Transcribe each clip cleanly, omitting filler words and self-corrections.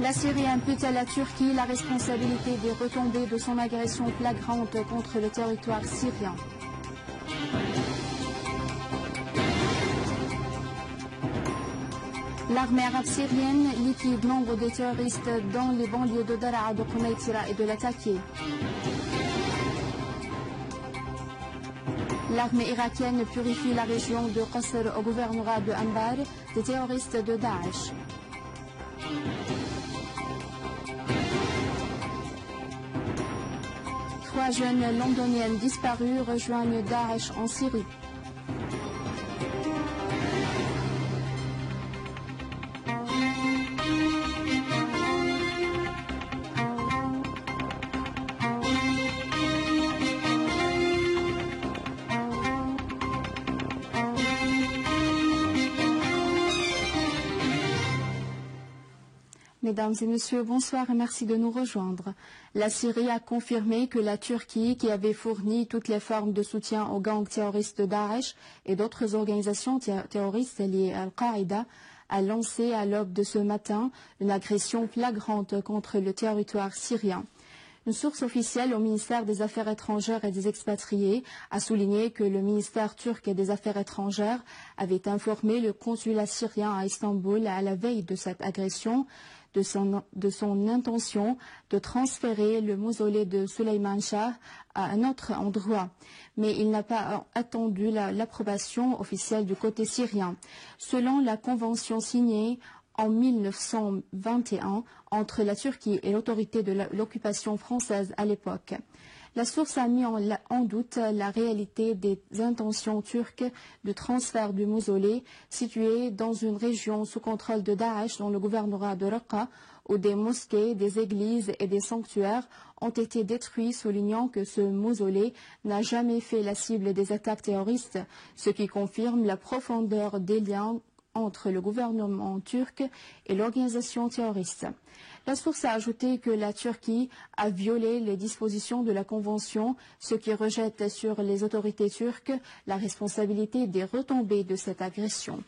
La Syrie impute à la Turquie la responsabilité des retombées de son agression flagrante contre le territoire syrien. L'armée arabe syrienne liquide nombre de terroristes dans les banlieues de Daraa, de Quneitra et de Latakia. L'armée irakienne purifie la région de Qasr au gouvernorat de Anbar des terroristes de Daesh. Trois jeunes londoniennes disparues rejoignent Daesh en Syrie. Mesdames et messieurs, bonsoir et merci de nous rejoindre. La Syrie a confirmé que la Turquie, qui avait fourni toutes les formes de soutien aux gangs terroristes de Daesh et d'autres organisations terroristes liées à Al-Qaïda, a lancé à l'aube de ce matin une agression flagrante contre le territoire syrien. Une source officielle au ministère des Affaires étrangères et des expatriés a souligné que le ministère turc des Affaires étrangères avait informé le consulat syrien à Istanbul à la veille de cette agression de son intention de transférer le mausolée de Suleyman Shah à un autre endroit. Mais il n'a pas attendu l'approbation officielle du côté syrien. Selon la convention signée en 1921 entre la Turquie et l'autorité de l'occupation française à l'époque. La source a mis en doute la réalité des intentions turques de transfert du mausolée situé dans une région sous contrôle de Daesh dans le gouvernorat de Raqqa, où des mosquées, des églises et des sanctuaires ont été détruits, soulignant que ce mausolée n'a jamais fait la cible des attaques terroristes, ce qui confirme la profondeur des liens entre le gouvernement turc et l'organisation terroriste. La source a ajouté que la Turquie a violé les dispositions de la Convention, ce qui rejette sur les autorités turques la responsabilité des retombées de cette agression.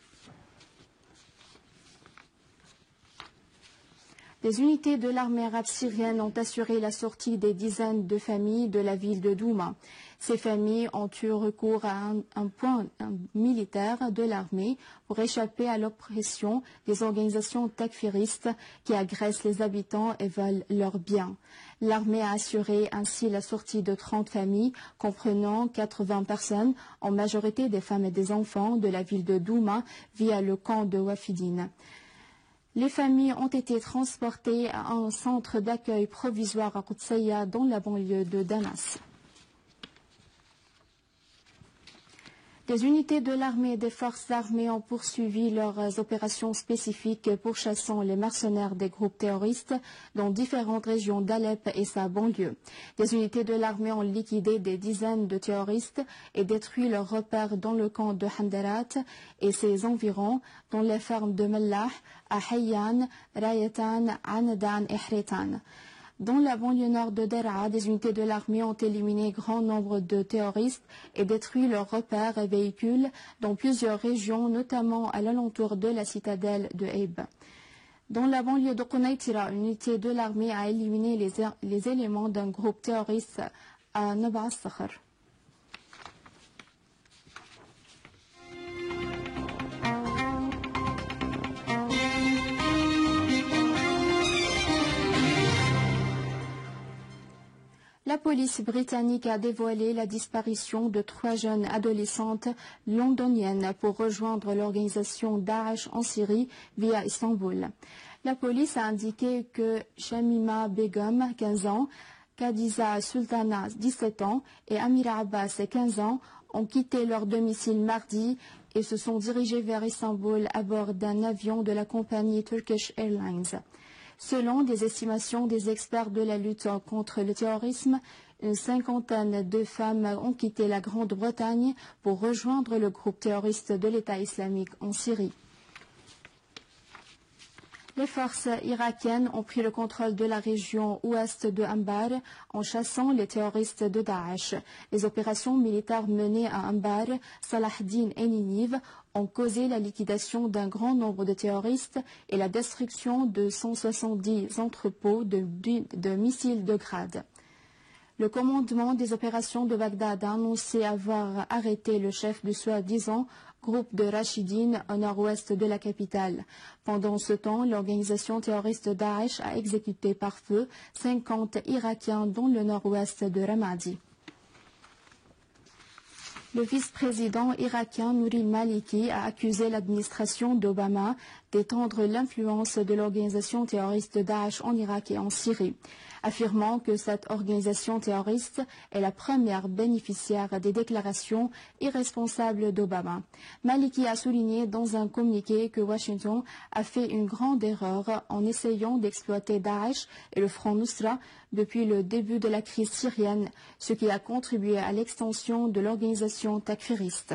Des unités de l'armée arabe syrienne ont assuré la sortie des dizaines de familles de la ville de Douma. Ces familles ont eu recours à un point militaire de l'armée pour échapper à l'oppression des organisations takfiristes qui agressent les habitants et volent leurs biens. L'armée a assuré ainsi la sortie de 30 familles, comprenant 80 personnes, en majorité des femmes et des enfants, de la ville de Douma via le camp de Wafidine. Les familles ont été transportées à un centre d'accueil provisoire à Qudsiya dans la banlieue de Damas. Des unités de l'armée et des forces armées ont poursuivi leurs opérations spécifiques pourchassant les mercenaires des groupes terroristes dans différentes régions d'Alep et sa banlieue. Des unités de l'armée ont liquidé des dizaines de terroristes et détruit leurs repères dans le camp de Handarat et ses environs, dans les fermes de Mellah, à Hayyan, Rayatan, Anadan et Hritan. Dans la banlieue nord de Daraa, des unités de l'armée ont éliminé grand nombre de terroristes et détruit leurs repères et véhicules dans plusieurs régions, notamment à l'alentour de la citadelle de Haib. Dans la banlieue de Quneitra, une unité de l'armée a éliminé les éléments d'un groupe terroriste à Naba Sakhar. La police britannique a dévoilé la disparition de 3 jeunes adolescentes londoniennes pour rejoindre l'organisation Daesh en Syrie via Istanbul. La police a indiqué que Shamima Begum, 15 ans, Khadija Sultana, 17 ans, et Amira Abbas, 15 ans, ont quitté leur domicile mardi et se sont dirigés vers Istanbul à bord d'un avion de la compagnie Turkish Airlines. Selon des estimations des experts de la lutte contre le terrorisme, une cinquantaine de femmes ont quitté la Grande-Bretagne pour rejoindre le groupe terroriste de l'État islamique en Syrie. Les forces irakiennes ont pris le contrôle de la région ouest de Anbar en chassant les terroristes de Daesh. Les opérations militaires menées à Anbar, Salahdin et Ninive ont causé la liquidation d'un grand nombre de terroristes et la destruction de 170 entrepôts de missiles de grade. Le commandement des opérations de Bagdad a annoncé avoir arrêté le chef du soi-disant groupe de Rachidine au nord-ouest de la capitale. Pendant ce temps, l'organisation terroriste Daesh a exécuté par feu 50 Irakiens dans le nord-ouest de Ramadi. Le vice-président irakien Nouri Maliki a accusé l'administration d'Obama d'étendre l'influence de l'organisation terroriste Daesh en Irak et en Syrie, affirmant que cette organisation terroriste est la première bénéficiaire des déclarations irresponsables d'Obama. Maliki a souligné dans un communiqué que Washington a fait une grande erreur en essayant d'exploiter Daesh et le Front Nusra depuis le début de la crise syrienne, ce qui a contribué à l'extension de l'organisation takfiriste.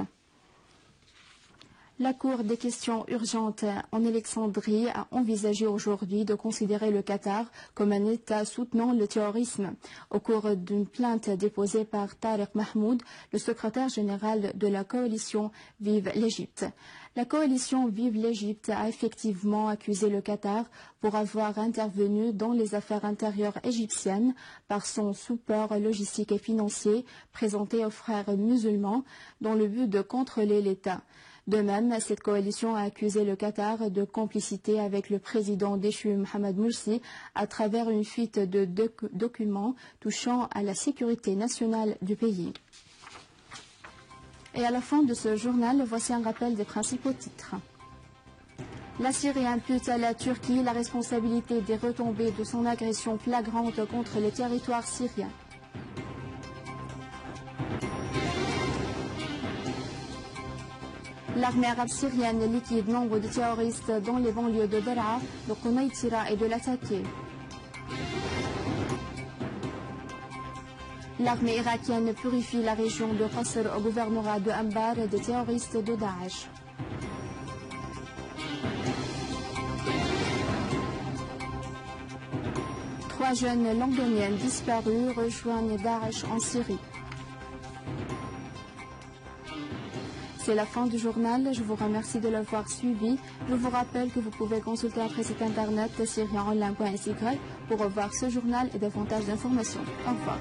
La Cour des questions urgentes en Alexandrie a envisagé aujourd'hui de considérer le Qatar comme un État soutenant le terrorisme au cours d'une plainte déposée par Tariq Mahmoud, le secrétaire général de la coalition Vive l'Égypte. La coalition Vive l'Égypte a effectivement accusé le Qatar pour avoir intervenu dans les affaires intérieures égyptiennes par son support logistique et financier présenté aux frères musulmans dans le but de contrôler l'État. De même, cette coalition a accusé le Qatar de complicité avec le président déchu Mohamed Morsi à travers une fuite de documents touchant à la sécurité nationale du pays. Et à la fin de ce journal, voici un rappel des principaux titres. La Syrie impute à la Turquie la responsabilité des retombées de son agression flagrante contre les territoires syriens. L'armée arabe syrienne liquide nombre de terroristes dans les banlieues de Daraa, de Quneitira et de Latakia. L'armée irakienne purifie la région de Qasr au gouvernorat de Anbar des terroristes de Daesh. Trois jeunes londoniennes disparues rejoignent Daesh en Syrie. C'est la fin du journal. Je vous remercie de l'avoir suivi. Je vous rappelle que vous pouvez consulter notre site internet syrienonline.sy pour revoir ce journal et davantage d'informations. Au revoir.